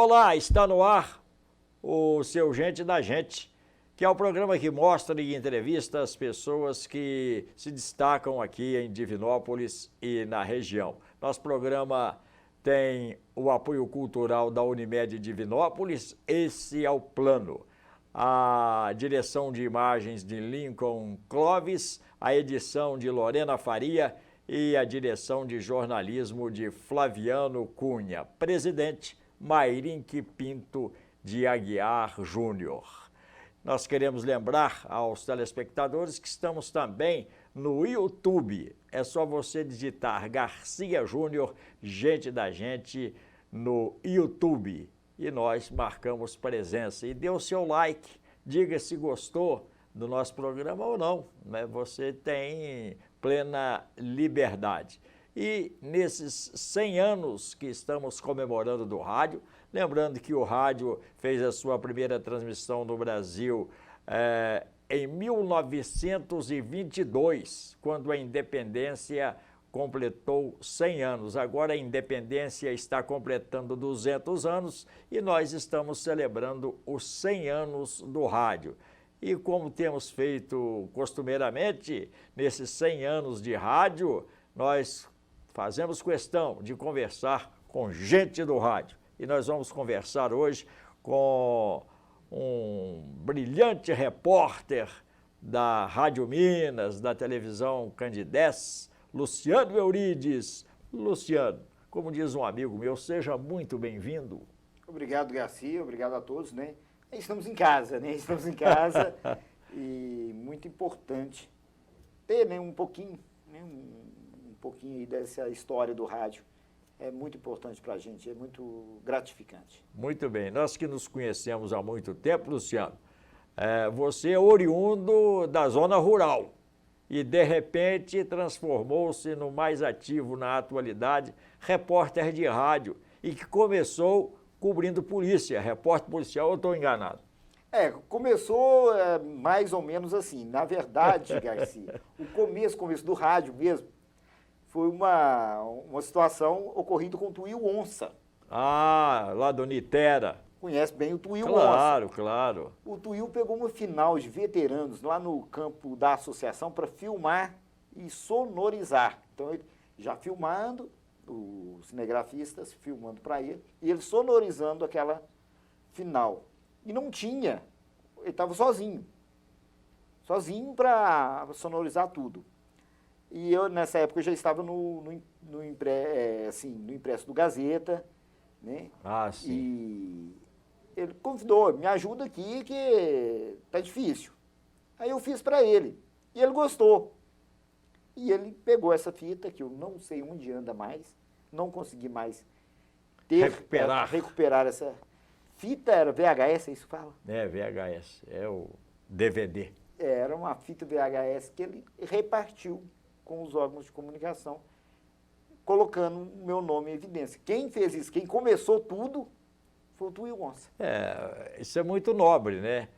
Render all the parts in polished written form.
Olá, está no ar o seu Gente da Gente, que é o programa que mostra e entrevista as pessoas que se destacam aqui em Divinópolis e na região. Nosso programa tem o apoio cultural da Unimed Divinópolis, esse é o plano. A direção de imagens de Lincoln Clovis, a edição de Lorena Faria e a direção de jornalismo de Flaviano Cunha. Presidente Mairinque Pinto de Aguiar Júnior. Nós queremos lembrar aos telespectadores que estamos também no YouTube. É só você digitar Garcia Júnior, Gente da Gente, no YouTube. E nós marcamos presença. E dê o seu like, diga se gostou do nosso programa ou não, né? Você tem plena liberdade. E nesses 100 anos que estamos comemorando do rádio, lembrando que o rádio fez a sua primeira transmissão no Brasil em 1922, quando a independência completou 100 anos. Agora a independência está completando 200 anos e nós estamos celebrando os 100 anos do rádio. E como temos feito costumeiramente, nesses 100 anos de rádio, nós fazemos questão de conversar com gente do rádio. E nós vamos conversar hoje com um brilhante repórter da Rádio Minas, da televisão Candidez, Luciano Eurides. Luciano, como diz um amigo meu, seja muito bem-vindo. Obrigado, Garcia, obrigado a todos, né? Estamos em casa, né? Estamos em casa e muito importante ter, né, um pouquinho, né, um pouquinho aí dessa história do rádio. É muito importante para a gente, é muito gratificante. Muito bem, nós que nos conhecemos há muito tempo, Luciano, você é oriundo da zona rural e de repente transformou-se no mais ativo na atualidade, repórter de rádio e que começou cobrindo polícia, repórter policial, ou estou enganado? Começou mais ou menos assim. Na verdade, Garcia, o começo do rádio mesmo, foi uma situação ocorrida com o Tuío Onça. Ah, lá do Nitera. Conhece bem o Tuío Onça. Claro, claro. O Tuío pegou uma final de veteranos lá no campo da associação para filmar e sonorizar. Então, ele já filmando, os cinegrafistas filmando para ele, e ele sonorizando aquela final. E não tinha, ele estava sozinho para sonorizar tudo. E eu, nessa época, já estava no impresso do Gazeta, né? Ah, sim. E ele convidou, me ajuda aqui que tá difícil. Aí eu fiz para ele, e ele gostou. E ele pegou essa fita, que eu não sei onde anda mais, não consegui mais recuperar essa fita. Era VHS, é isso que fala? É, VHS, é o DVD. Era uma fita VHS que ele repartiu com os órgãos de comunicação, colocando o meu nome em evidência. Quem fez isso, quem começou tudo, foi o Tuío Onça. Isso é muito nobre, né?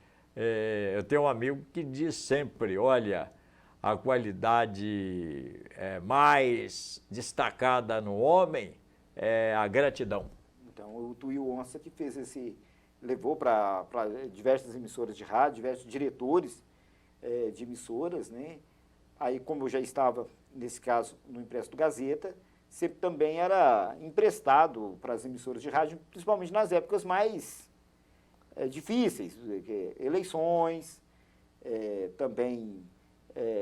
Eu tenho um amigo que diz sempre, olha, a qualidade mais destacada no homem é a gratidão. Então, o Tuío Onça que fez levou para diversas emissoras de rádio, diversos diretores de emissoras, né? Aí, como eu já estava, nesse caso, no impresso do Gazeta, sempre também era emprestado para as emissoras de rádio, principalmente nas épocas mais difíceis, eleições, também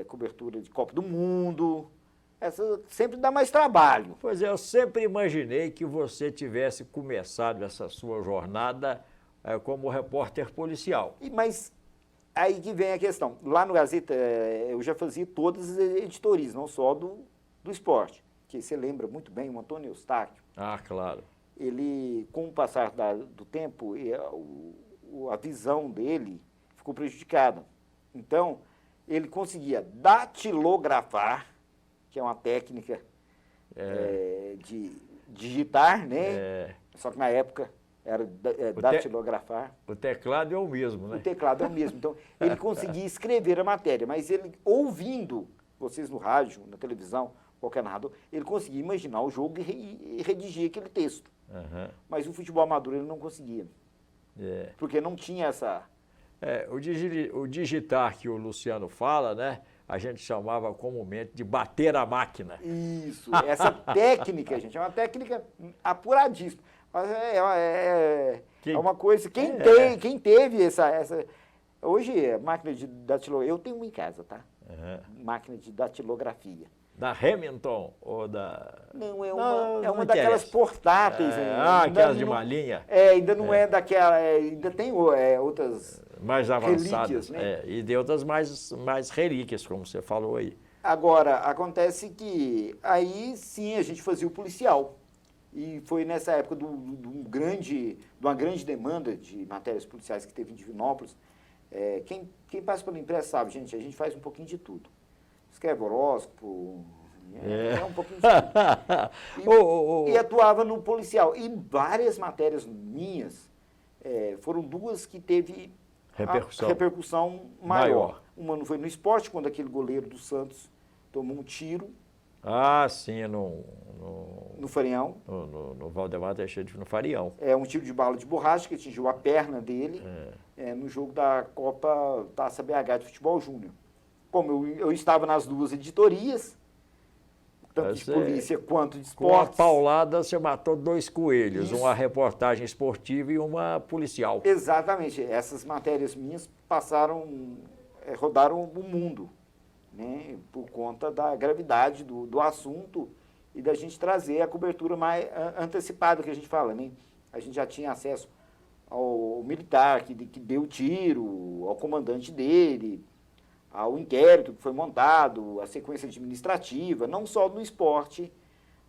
cobertura de Copa do Mundo. Essa sempre dá mais trabalho. Pois é, eu sempre imaginei que você tivesse começado essa sua jornada como repórter policial. Mas aí que vem a questão. Lá no Gazeta eu já fazia todas as editorias, não só do esporte, que você lembra muito bem, o Antônio Eustáquio. Ah, claro. Ele, com o passar do tempo, a visão dele ficou prejudicada. Então, ele conseguia datilografar, que é uma técnica de digitar, né? Só que na época era datilografar. O teclado é o mesmo, né? O teclado é o mesmo. Então, ele conseguia escrever a matéria, mas ele, ouvindo vocês no rádio, na televisão, qualquer narrador, ele conseguia imaginar o jogo e redigir aquele texto. Aham. Mas o futebol amador ele não conseguia, É. porque não tinha essa... O digitar que o Luciano fala, né? A gente chamava comumente de bater a máquina. Isso, essa técnica, gente, é uma técnica apuradíssima. Mas é uma coisa, quem teve essa... Hoje, máquina de datilografia, eu tenho uma em casa, tá? Uhum. Máquina de datilografia. Da Hamilton ou da... Não, Não, é não uma daquelas interessa. portáteis. Aquelas de malinha. Ainda não é daquela, ainda tem outras Mais avançadas. relíquias, né? E de outras mais relíquias, como você falou aí. Agora, acontece que aí sim a gente fazia o policial. E foi nessa época de uma grande demanda de matérias policiais que teve em Divinópolis. Quem passa pela imprensa sabe, gente, a gente faz um pouquinho de tudo. Escreve horóscopo, um pouquinho de tudo. E atuava no policial. E várias matérias minhas, foram duas que teve repercussão maior. Uma foi no esporte, quando aquele goleiro do Santos tomou um tiro. Ah, sim, no Farião. No Valdemar Teixeira, no Farião. Um tiro de bala de borracha que atingiu a perna dele no jogo da Copa Taça BH de Futebol Júnior. Como eu estava nas duas editorias, tanto de polícia quanto de esportes. Com a paulada, você matou 2 coelhos, isso. Uma reportagem esportiva e uma policial. Exatamente. Essas matérias minhas rodaram o mundo, né, por conta da gravidade do assunto e da gente trazer a cobertura mais antecipada que a gente fala, né? A gente já tinha acesso ao militar que deu o tiro, ao comandante dele, ao inquérito que foi montado, a sequência administrativa, não só no esporte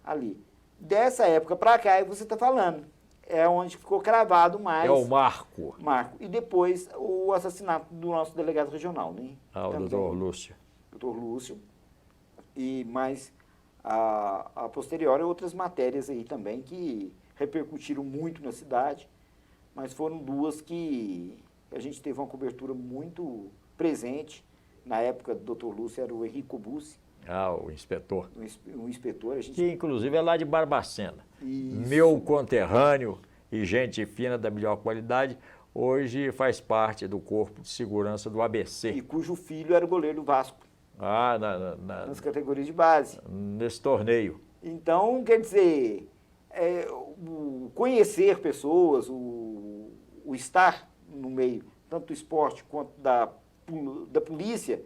ali. Dessa época para cá, você está falando, é onde ficou cravado mais... É o marco. E depois o assassinato do nosso delegado regional, né? O doutor Lúcio. Doutor Lúcio. E mais, a posteriori, outras matérias aí também que repercutiram muito na cidade, mas foram duas que a gente teve uma cobertura muito presente. Na época do Dr. Lúcio era o Henrico Bussi. O inspetor. O inspetor. Que inclusive é lá de Barbacena. Isso. Meu conterrâneo e gente fina da melhor qualidade, hoje faz parte do corpo de segurança do ABC. E cujo filho era o goleiro do Vasco. Nas categorias de base. Nesse torneio. Então, quer dizer, o conhecer pessoas, o estar no meio, tanto do esporte quanto da polícia,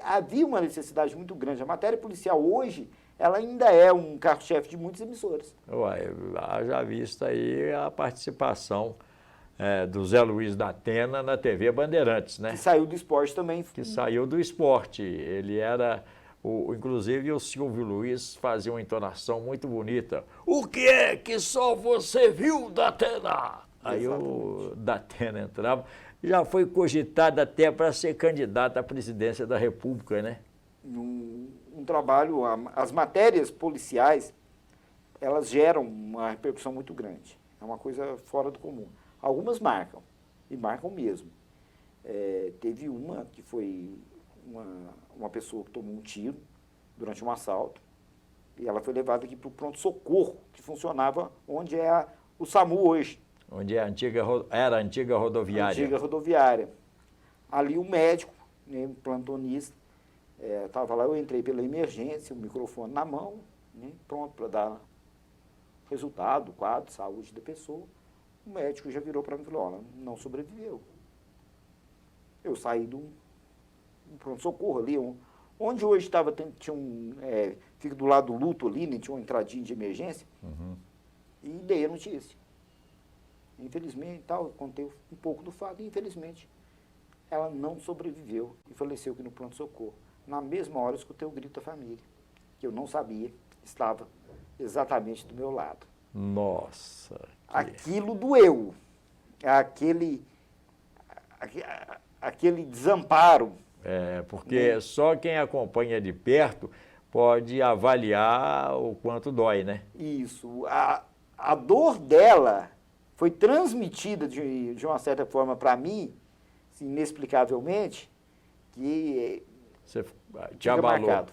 havia uma necessidade muito grande. A matéria policial hoje, ela ainda é um carro-chefe de muitas emissoras. Já visto aí a participação do Zé Luiz da Atena na TV Bandeirantes, né? Que saiu do esporte também. Que saiu do esporte. Ele era... inclusive o Silvio Luiz fazia uma entonação muito bonita. O que é que só você viu, Datena? Aí o Datena entrava. Já foi cogitado até para ser candidato à presidência da República, né? Um trabalho, as matérias policiais, elas geram uma repercussão muito grande. É uma coisa fora do comum. Algumas marcam, e marcam mesmo. Teve uma que foi uma pessoa que tomou um tiro durante um assalto, e ela foi levada aqui para o pronto-socorro, que funcionava onde é o SAMU hoje. Onde era a antiga rodoviária. Antiga rodoviária. Ali o médico, né, plantonista, estava lá, eu entrei pela emergência, o microfone na mão, né, pronto para dar resultado, quadro, saúde da pessoa. O médico já virou para mim e falou, ela não sobreviveu. Eu saí do pronto-socorro ali, onde hoje fica do lado do luto ali, né, tinha uma entradinha de emergência, e dei a notícia. Infelizmente, contei um pouco do fato, e infelizmente ela não sobreviveu e faleceu aqui no pronto-socorro. Na mesma hora eu escutei o grito da família, que eu não sabia, estava exatamente do meu lado. Nossa! Aquilo doeu, aquele desamparo. Porque só quem acompanha de perto pode avaliar o quanto dói, né? Isso. A dor dela foi transmitida de uma certa forma para mim, assim, inexplicavelmente, que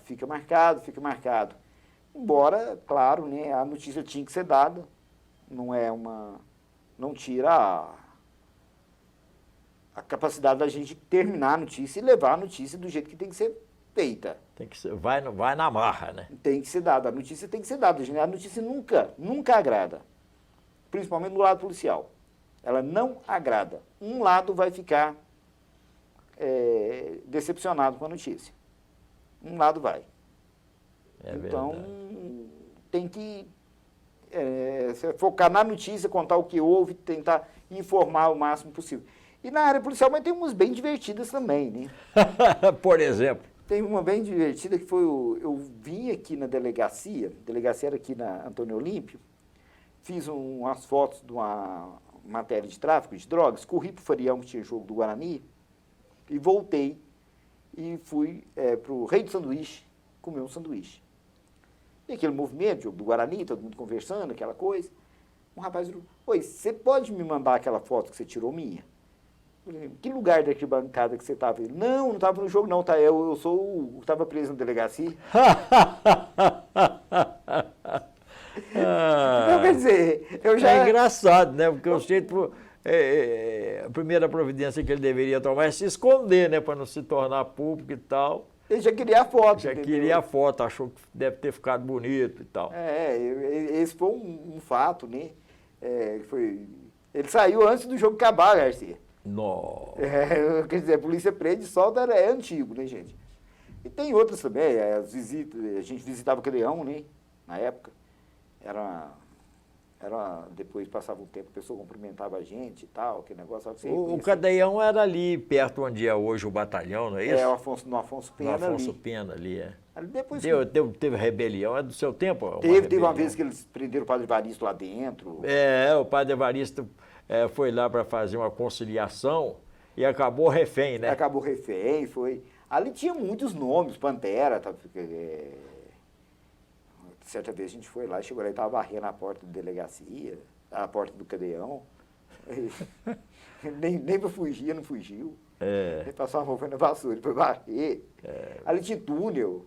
fica marcado. Embora, claro, né, a notícia tinha que ser dada, não tira a capacidade da gente terminar a notícia e levar a notícia do jeito que tem que ser feita. Tem que ser, vai na marra, né? Tem que ser dada, a notícia tem que ser dada. A notícia nunca agrada, principalmente no lado policial. Ela não agrada. Um lado vai ficar decepcionado com a notícia. Um lado vai. Então, tem que focar na notícia, contar o que houve, tentar informar o máximo possível. E na área policial, mas tem umas bem divertidas também, né? Por exemplo? Tem uma bem divertida que foi, eu vim aqui na delegacia, a delegacia era aqui na Antônio Olímpio, fiz umas fotos de uma matéria de tráfico de drogas, corri para o Farião, que tinha jogo do Guarani, e voltei e fui para o Rei do Sanduíche comer um sanduíche. E aquele movimento, jogo do Guarani, todo mundo conversando, aquela coisa. Um rapaz falou, oi, você pode me mandar aquela foto que você tirou minha? Eu falei, que lugar da arquibancada que você estava? Ele, não estava no jogo não, tá, eu sou o que estava preso na delegacia. Então, quer dizer, eu já... É engraçado, né? Porque o jeito, a primeira providência que ele deveria tomar é se esconder, né? Para não se tornar público e tal. Ele já queria a foto. Já entendeu? queria a foto, achou que deve ter ficado bonito e tal. Esse foi um fato, né? Ele saiu antes do jogo acabar, Garcia. Nossa. Quer dizer, a polícia prende e solta, é antigo, né, gente? E tem outras também, as visitas, a gente visitava o Cadeião, né, na época. Depois passava um tempo, a pessoa cumprimentava a gente e tal, aquele negócio. Sabe, O Cadeião era ali, perto onde é hoje o batalhão, não é isso? No Afonso Pena no Afonso ali. Pena ali, é. Ali depois Teve rebelião, é do seu tempo? teve uma vez que eles prenderam o Padre Evaristo lá dentro. O Padre Evaristo foi lá para fazer uma conciliação e acabou refém, né? Acabou refém, foi... Ali tinha muitos nomes, Pantera, tá, certa vez a gente foi lá, chegou lá e estava varrendo a porta da delegacia, a porta do Cadeião. nem para fugir, não fugiu. Ele passou uma mão, foi na vassoura, foi varrer. Ali tinha túnel,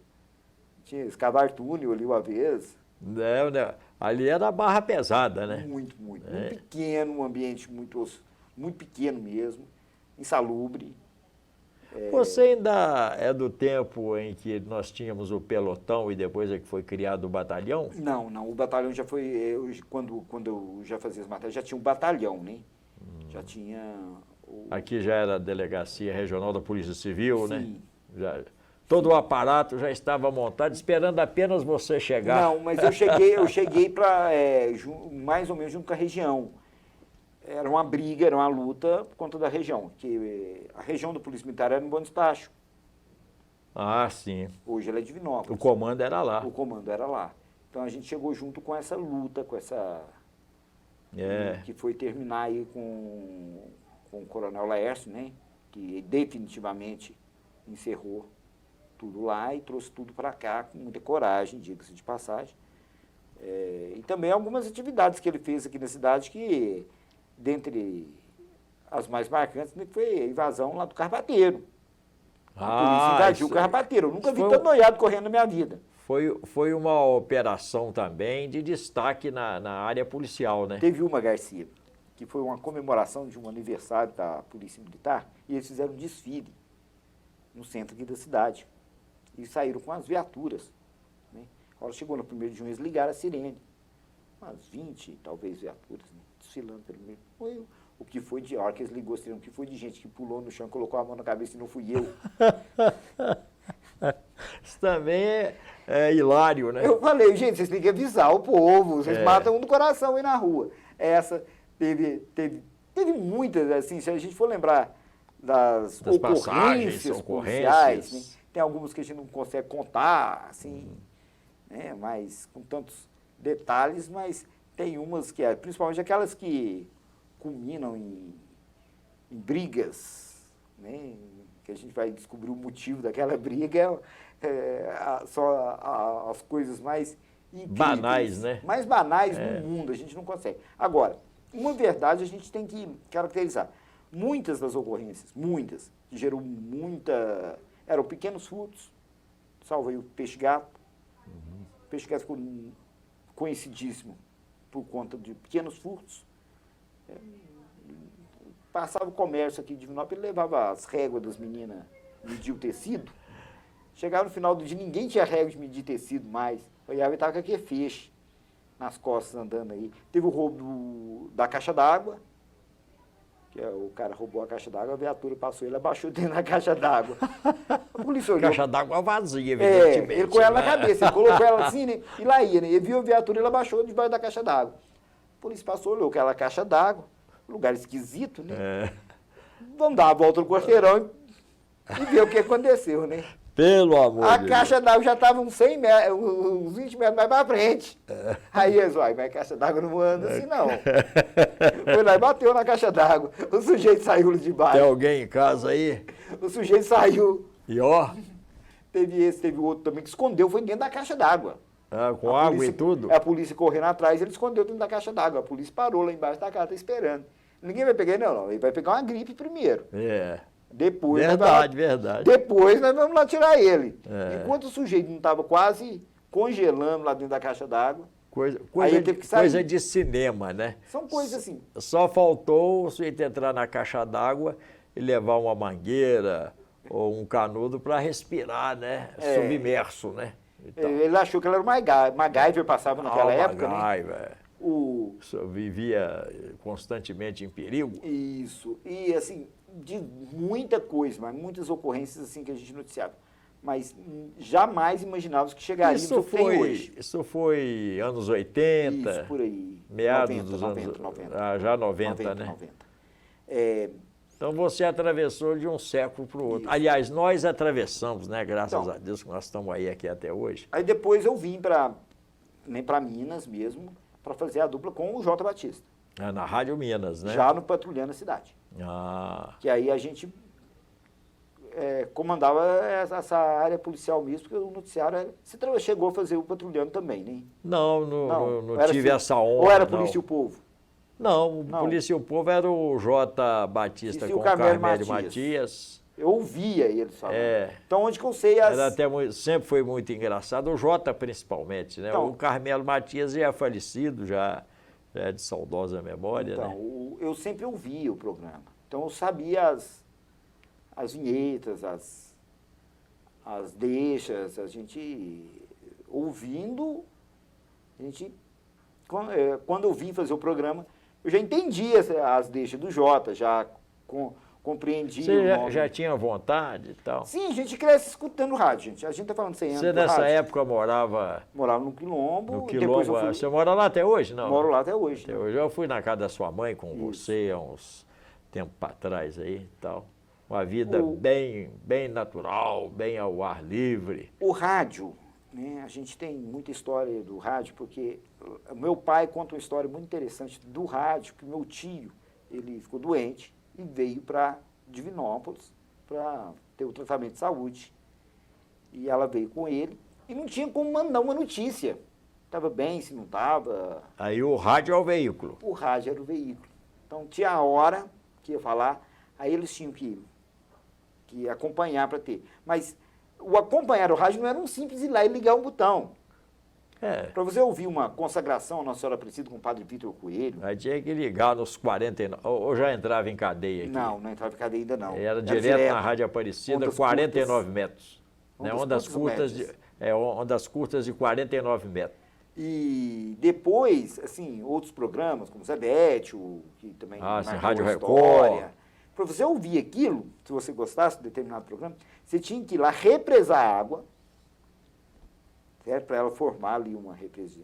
tinha escavar túnel ali uma vez. Ali era a barra pesada, né? Muito pequeno, um ambiente muito pequeno mesmo, insalubre. Você ainda é do tempo em que nós tínhamos o pelotão e depois é que foi criado o batalhão? Não, o batalhão já foi, quando eu já fazia as matérias, já tinha um batalhão, né? Já tinha... Aqui já era a Delegacia Regional da Polícia Civil, Sim. né? Todo o aparato já estava montado, esperando apenas você chegar. Não, mas eu cheguei para mais ou menos junto com a região. Era uma briga, era uma luta por conta da região, que a região da Polícia Militar era no Bom Despacho. Ah, sim. Hoje ela é Divinópolis. O comando era lá. O comando era lá. Então a gente chegou junto com essa luta, com essa... que foi terminar aí com o Coronel Laércio, né? Que definitivamente encerrou tudo lá e trouxe tudo para cá com muita coragem, diga-se de passagem. E também algumas atividades que ele fez aqui na cidade que... Dentre as mais marcantes, né, foi a invasão lá do Carpateiro. A polícia invadiu o Carpateiro. Eu nunca vi tanto noiado correndo na minha vida. Foi uma operação também de destaque na área policial, né? Teve uma, Garcia, que foi uma comemoração de um aniversário da Polícia Militar, e eles fizeram um desfile no centro aqui da cidade. E saíram com as viaturas. Né? A hora chegou no 1º de junho, eles ligaram a sirene. Umas 20, talvez, viaturas, né? Desfilando pelo meio. O que foi de hora que eles ligou, o que foi de gente que pulou no chão, colocou a mão na cabeça e não fui eu. Isso também é hilário, né? Eu falei, gente, vocês têm que avisar o povo, vocês matam um do coração aí na rua. Essa teve muitas, assim, se a gente for lembrar das ocorrências policiais, né? Tem algumas que a gente não consegue contar, assim, né? Mas com tantos detalhes, mas tem umas que, principalmente aquelas que culminam em brigas, né? Que a gente vai descobrir o motivo daquela briga, só as coisas mais incríveis, banais, né? Mais banais no mundo, a gente não consegue. Agora, uma verdade a gente tem que caracterizar. Muitas das ocorrências, que gerou eram pequenos furtos, salvo aí o peixe-gato. O peixe-gato ficou conhecidíssimo por conta de pequenos furtos. Passava o comércio aqui de Divinópolis, ele levava as réguas das meninas, media o tecido. Chegava no final do dia, ninguém tinha régua de medir tecido mais. Olhava e estava com aquele feixe nas costas andando aí. Teve o roubo da caixa d'água, que o cara roubou a caixa d'água, a viatura passou, ele abaixou dentro da caixa d'água. A polícia olhou. Caixa d'água vazia, evidentemente. Ele com ela na cabeça, ele colocou ela assim, né? E lá ia, né? Ele viu a viatura, ele abaixou debaixo da caixa d'água. A polícia passou, olhou aquela caixa d'água, lugar esquisito, né? Vamos dar uma volta no quarteirão e ver o que aconteceu, né? Pelo amor de A Deus. caixa d'água já estava uns 100 metros, uns 20 metros mais para frente. Aí eles, mas a caixa d'água não anda assim, não. Foi lá e bateu na caixa d'água. O sujeito saiu de baixo. Tem alguém em casa aí? O sujeito saiu. E ó, Teve esse, teve outro também que escondeu, foi dentro da caixa d'água. com A água polícia- e tudo? A polícia correndo atrás, ele escondeu dentro da caixa d'água. A polícia parou lá embaixo da casa, tá esperando. Ninguém vai pegar ele, não. Ele vai pegar uma gripe primeiro. É. Depois, Verdade. depois nós vamos lá tirar ele. É. Enquanto o sujeito não estava quase congelando lá dentro da caixa d'água, Coisa, ele teve que sair. coisa de cinema, né? são coisas assim. Só faltou o sujeito entrar na caixa d'água e levar uma mangueira ou um canudo para respirar, né? É. Submerso, né? Então, Ele achou que ele era o MacGyver, passava naquela época, né? MacGyver. O... Só vivia constantemente em perigo. Isso. E, assim, de muita coisa, mas muitas ocorrências assim que a gente noticiava. Mas jamais imaginávamos que chegaríamos Isso ao que tem hoje. foi anos 80, Isso, por aí. meados 90, dos 90, anos... 90. Ah, já 90, né? 90. É, Então você atravessou de um século para o outro. Isso. Aliás, nós atravessamos, né? Graças Então. a Deus que nós estamos aí aqui até hoje. aí depois eu vim para Minas mesmo, para fazer a dupla com o Jota Batista. Na Rádio Minas, né? Já no Patrulhando a Cidade. Ah, Que aí a gente comandava essa área policial mesmo, porque o noticiário chegou a fazer o Patrulhando também, né? não era tive assim, essa honra. Ou era não. Polícia e o Povo? Não, o Não. Polícia e o Povo era o J. Batista Isso, e o com o Carmelo Carmelo Matias. Matias. Eu ouvia eles falando. É. Então, onde que eu sei as... Era até sempre foi muito engraçado, o Jota principalmente, né? Então. O Carmelo Matias já é falecido, já é de saudosa memória, Então, né? eu sempre ouvia o programa. Então, eu sabia as vinhetas, as deixas, a gente ouvindo, quando eu vim fazer o programa, eu já entendia as deixas do Jota, já compreendia o Você nome. já tinha vontade e tal? Sim, a gente cresce escutando rádio, gente. A gente está falando 100 anos Você do nessa rádio. época morava Morava no Quilombo. no Depois Quilombo? eu fui, Você mora lá até hoje, não? moro lá até hoje. Até hoje. Eu fui na casa da sua mãe com Isso. você há uns tempo para trás aí e tal. Uma vida bem natural, bem ao ar livre. O rádio, né, a gente tem muita história do rádio, porque o meu pai conta uma história muito interessante do rádio, que meu tio, ele ficou doente e veio para Divinópolis para ter o tratamento de saúde. E ela veio com ele e não tinha como mandar uma notícia. Estava bem, se não estava. Aí o rádio é o veículo. O rádio era o veículo. Então tinha a hora que ia falar, aí eles tinham que acompanhar para ter. Mas o acompanhar o rádio não era um simples ir lá e ligar um botão. É. Para você ouvir uma consagração, Nossa Senhora Aparecida com o Padre Vítor Coelho, Aí tinha que ligar nos 49. Ou já entrava em cadeia aqui? não entrava em cadeia ainda não. Era direto na Rádio Aparecida, Ondas 49 metros. Né? Ondas curtas médias. Ondas curtas de 49 metros. E depois, assim, outros programas, como Zé Bétio, que também sim, marcou Rádio a Record. história. Para você ouvir aquilo, se você gostasse de determinado programa, você tinha que ir lá represar a água, para ela formar ali uma represa,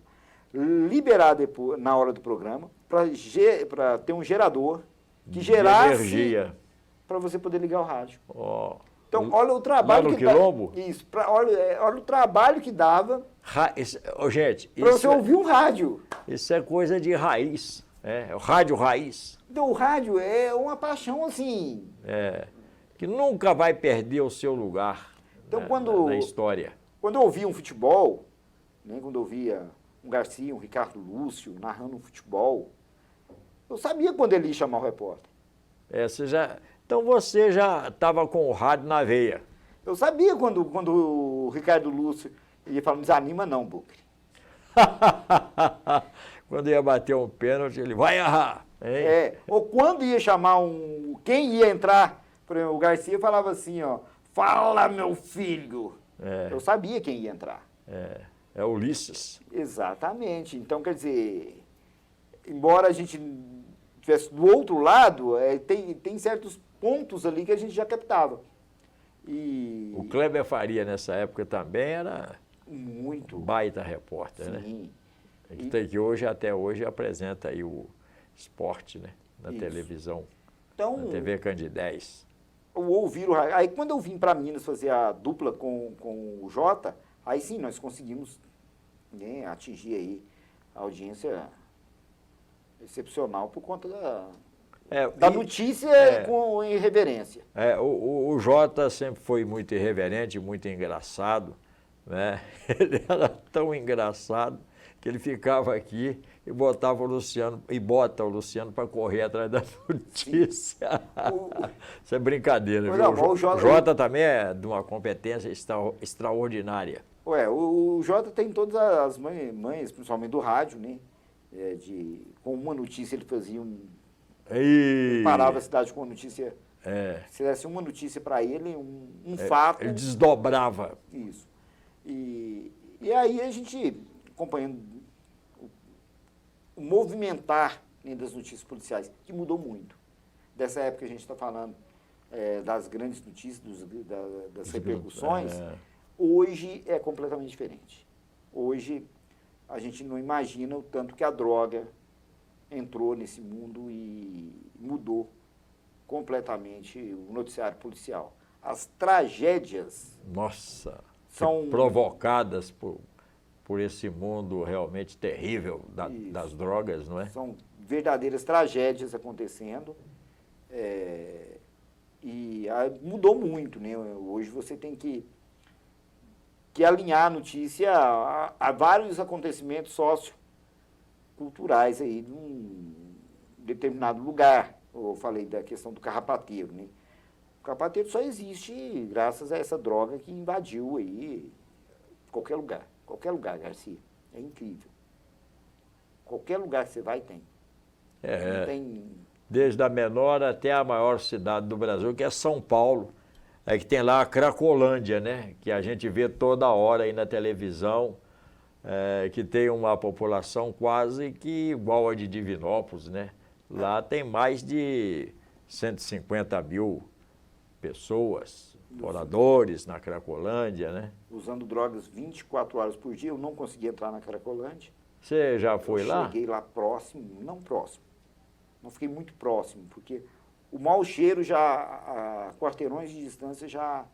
liberar depois, na hora do programa, para ter um gerador que De gerasse energia. para você poder ligar o rádio. Ó. Então, olha o trabalho no que Quilombo? Isso, olha o trabalho que dava Gente, para você ouvir um rádio. isso é coisa de raiz. É o rádio raiz. Então, o rádio é uma paixão assim. Que nunca vai perder o seu lugar, Então, né, quando- na história. Quando eu ouvia um futebol, né, quando eu via um Garcia, um Ricardo Lúcio narrando um futebol, eu sabia quando ele ia chamar o repórter. Então você já estava com o rádio na veia. Eu sabia quando o Ricardo Lúcio ia falar, não desanima não, Bucre. Quando ia bater um pênalti, ele vai errar. Hein? Ou quando ia chamar quem ia entrar, por exemplo, o Garcia falava assim, ó, fala, meu filho. Eu sabia quem ia entrar. É Ulisses. Exatamente. Então, quer dizer, embora a gente estivesse do outro lado, tem certos pontos ali que a gente já captava. O Kleber Faria, nessa época, também era muito baita repórter, sim. Né? Que hoje, até hoje, apresenta aí o esporte, né? Na Isso. televisão, então, na TV Candidez. Aí quando eu vim para Minas fazer a dupla com o Jota, aí sim nós conseguimos, né, atingir aí a audiência excepcional por conta da notícia com irreverência. O Jota sempre foi muito irreverente, muito engraçado, né? Ele era tão engraçado que ele ficava aqui e bota o Luciano para correr atrás da notícia. Isso é brincadeira, viu? Não, o Jota também é de uma competência extraordinária. O Jota tem todas as mães, principalmente do rádio, né? Com uma notícia ele fazia ele parava a cidade com uma notícia. Se desse uma notícia para ele, um fato. Ele desdobrava. Isso. E aí a gente, acompanhando o movimentar, né, das notícias policiais, que mudou muito. Dessa época que a gente está falando das grandes notícias, das repercussões, hoje é completamente diferente. Hoje a gente não imagina o tanto que a droga entrou nesse mundo e mudou completamente o noticiário policial. As tragédias são provocadas por esse mundo realmente terrível das drogas, não é? São verdadeiras tragédias acontecendo e mudou muito, né? Hoje você tem que alinhar a notícia a vários acontecimentos socioculturais aí de um determinado lugar. Eu falei da questão do carrapateiro, né? O carrapateiro só existe graças a essa droga que invadiu aí qualquer lugar, Garcia. É incrível. Qualquer lugar que você vai tem. Desde a menor até a maior cidade do Brasil, que é São Paulo. Que tem lá a Cracolândia, né? Que a gente vê toda hora aí na televisão, que tem uma população quase que igual a de Divinópolis, né? Lá tem mais de 150 mil pessoas, moradores na Cracolândia, né? Usando drogas 24 horas por dia, eu não consegui entrar na Cracolândia. Você já foi lá? Cheguei lá próximo, não próximo. Não fiquei muito próximo, porque o mau cheiro já, a quarteirões de distância já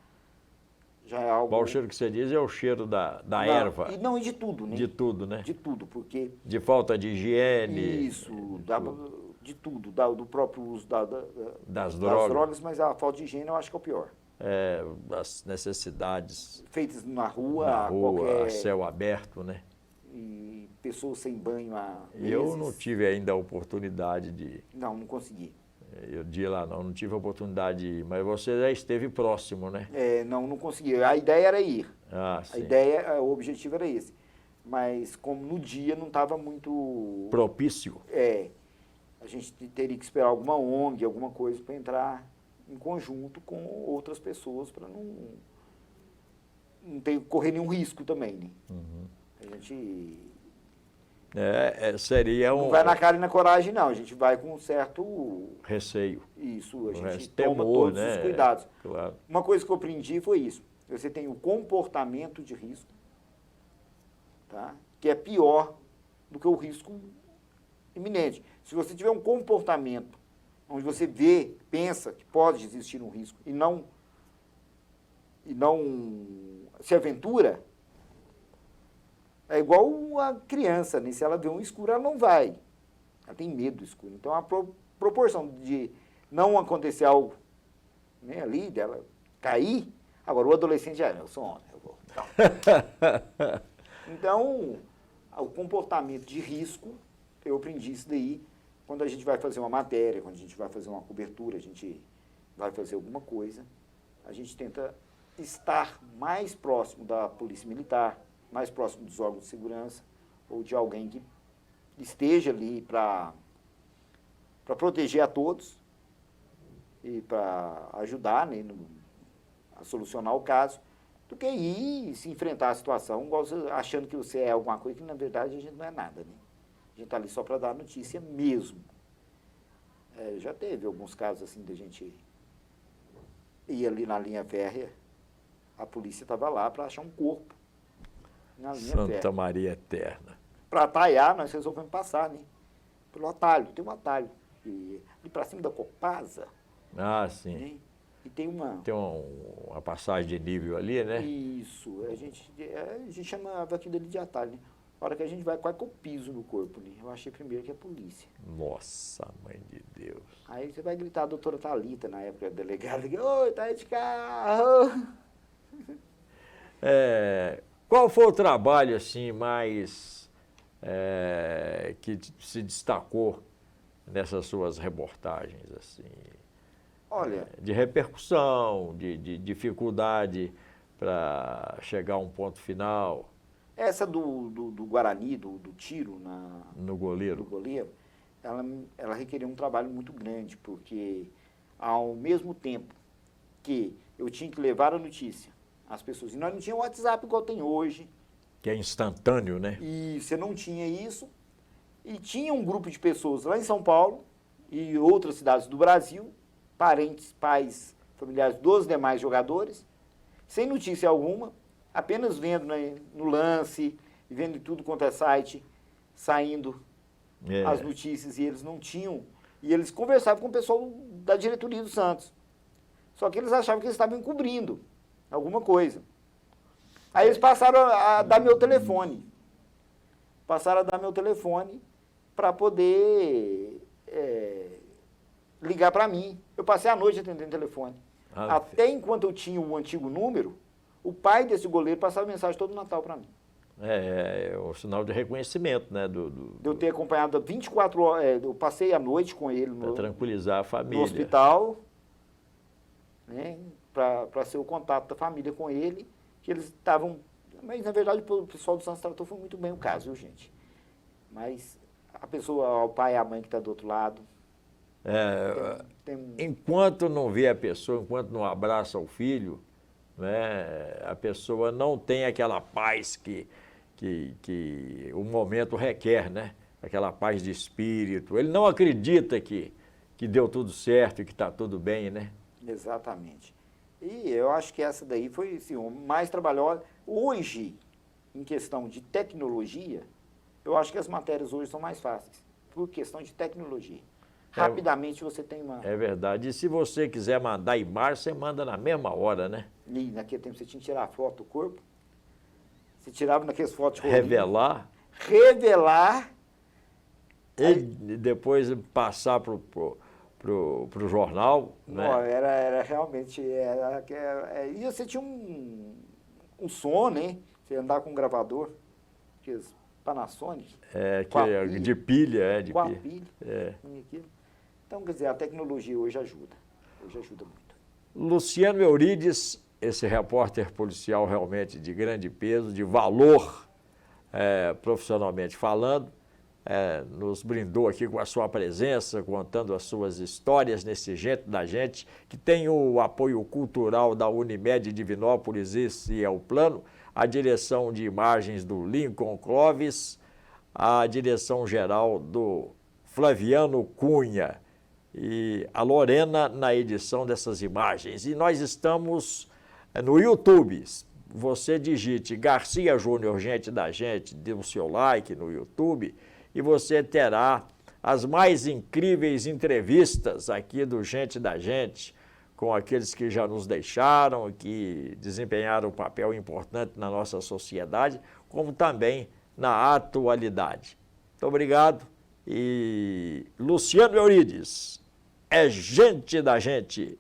é algo... O mau cheiro que você diz é o cheiro da erva. E de tudo, né? De tudo, né? De tudo, porque... De falta de higiene. Isso, de tudo, do próprio uso das drogas, mas a falta de higiene eu acho que é o pior. As necessidades... Feitas na rua, a céu aberto, né? E pessoas sem banho há meses. Eu não tive ainda a oportunidade de... Não consegui. Eu de ir lá não tive a oportunidade de ir, mas você já esteve próximo, né? Não consegui. A ideia era ir. Sim. O objetivo era esse. Mas como no dia não estava muito... propício. A gente teria que esperar alguma ONG, alguma coisa para entrar em conjunto com outras pessoas para não correr nenhum risco também, né? A gente... seria não vai na cara e na coragem, não. A gente vai com um certo... receio. Isso, a gente toma todos os cuidados. Claro. Uma coisa que eu aprendi foi isso. Você tem o comportamento de risco, tá? Que é pior do que o risco iminente. Se você tiver um comportamento onde você pensa que pode existir um risco e não se aventura, é igual a criança, né? Se ela vê um escuro, ela não vai. Ela tem medo do escuro. Então, a proporção de não acontecer algo, né, ali, dela cair... Agora, o adolescente já, eu sou homem, eu vou... Então, o comportamento de risco, eu aprendi isso daí quando a gente vai fazer uma matéria, quando a gente vai fazer uma cobertura, a gente vai fazer alguma coisa, a gente tenta estar mais próximo da polícia militar, mais próximo dos órgãos de segurança, ou de alguém que esteja ali para proteger a todos e para ajudar, né, a solucionar o caso, do que ir se enfrentar a situação achando que você é alguma coisa que, na verdade, a gente não é nada. Né? A gente está ali só para dar notícia mesmo. Já teve alguns casos assim de a gente ir ali na linha férrea, a polícia estava lá para achar um corpo na linha férrea. Santa Maria Eterna. Para atalhar, nós resolvemos passar, né? Pelo atalho, tem um atalho. E para cima da Copasa. Ah, sim. Né? E tem uma... Tem uma passagem de nível ali, né? Isso. A gente chamava aquilo ali de atalho, né? A hora que a gente vai, quase que eu piso no corpo, né? Eu achei primeiro que é a polícia. Nossa, mãe de Deus. Aí você vai gritar a doutora Thalita, na época, a delegada, oi, tá aí de carro. Qual foi o trabalho, assim, mais que se destacou nessas suas reportagens, assim? Olha... de repercussão, de dificuldade para chegar a um ponto final. Essa do Guarani, do tiro No goleiro. do goleiro, ela requeria um trabalho muito grande, porque ao mesmo tempo que eu tinha que levar a notícia às pessoas, e nós não tínhamos WhatsApp igual tem hoje. Que é instantâneo, né? E você não tinha isso, e tinha um grupo de pessoas lá em São Paulo e outras cidades do Brasil, parentes, pais, familiares dos demais jogadores, sem notícia alguma, apenas vendo, né, no lance, vendo tudo quanto é site, saindo as notícias, e eles não tinham. E eles conversavam com o pessoal da diretoria do Santos. Só que eles achavam que eles estavam encobrindo alguma coisa. Aí eles passaram a dar meu telefone. Passaram a dar meu telefone para poder ligar para mim. Eu passei a noite atendendo telefone. Até enquanto eu tinha o antigo número, o pai desse goleiro passava mensagem todo Natal para mim. É um sinal de reconhecimento, né? De eu ter acompanhado 24 horas, eu passei a noite com ele para tranquilizar a família. No hospital, né? Para ser o contato da família com ele, que eles estavam... Mas, na verdade, o pessoal do Santos tratou foi muito bem o caso, viu, gente? Mas a pessoa, o pai e a mãe que está do outro lado... Enquanto não vê a pessoa, enquanto não abraça o filho, né, a pessoa não tem aquela paz que o momento requer, né? Aquela paz de espírito. Ele não acredita que deu tudo certo e que está tudo bem, né? Exatamente. E eu acho que essa daí foi assim, o mais trabalhosa. Hoje, em questão de tecnologia, eu acho que as matérias hoje são mais fáceis, por questão de tecnologia. Rapidamente você tem uma... É verdade. E se você quiser mandar imagem, você manda na mesma hora, né? E naquele tempo você tinha que tirar a foto do corpo. Você tirava naquelas fotos de revelar. Revelar. E depois passar pro jornal. Não, né? Era realmente... E você tinha um som, né? Você andava com um gravador, aqueles Panasonic. De pilha, com a pilha. Então, quer dizer, a tecnologia hoje ajuda. Hoje ajuda muito. Luciano Eurides, esse repórter policial realmente de grande peso, de valor, profissionalmente falando, nos brindou aqui com a sua presença, contando as suas histórias nesse Gente da Gente, que tem o apoio cultural da Unimed Divinópolis, esse é o plano, a direção de imagens do Lincoln Clóvis, a direção geral do Flaviano Cunha e a Lorena na edição dessas imagens. E nós estamos no YouTube. Você digite Garcia Júnior, Gente da Gente, dê o seu like no YouTube e você terá as mais incríveis entrevistas aqui do Gente da Gente, com aqueles que já nos deixaram, que desempenharam um papel importante na nossa sociedade, como também na atualidade. Muito obrigado. E Luciano Eurides é Gente da Gente.